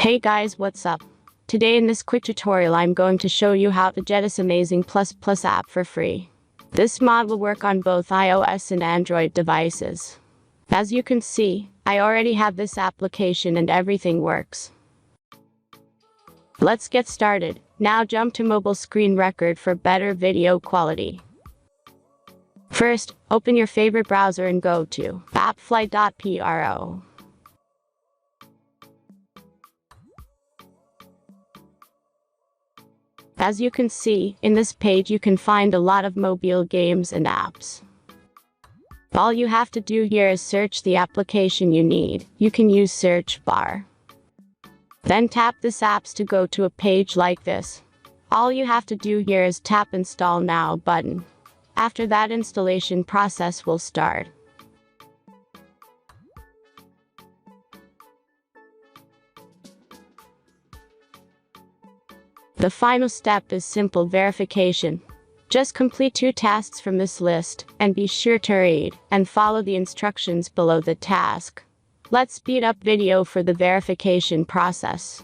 Hey guys, what's up? Today in this quick tutorial I'm going to show you how to get this amazing ++ app for free. This mod will work on both iOS and Android devices. As you can see, I already have this application and everything works. Let's get started. Now jump to mobile screen record for better video quality. First, open your favorite browser and go to appflight.pro. As you can see, in this page you can find a lot of mobile games and apps. All you have to do here is search the application you need. You can use search bar. Then tap this apps to go to a page like this. All you have to do here is tap install now button. After that, installation process will start. The final step is simple verification. Just complete 2 tasks from this list, and be sure to read and follow the instructions below the task. Let's speed up video for the verification process.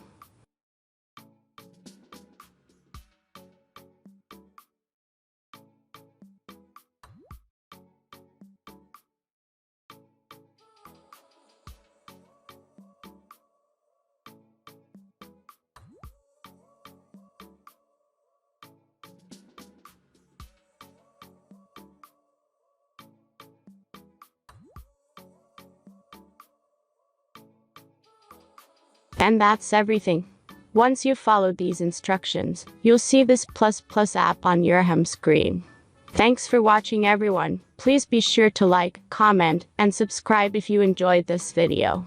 And that's everything. Once you've followed these instructions, you'll see this ++ app on your home screen. Thanks for watching everyone. Please be sure to like, comment, and subscribe if you enjoyed this video.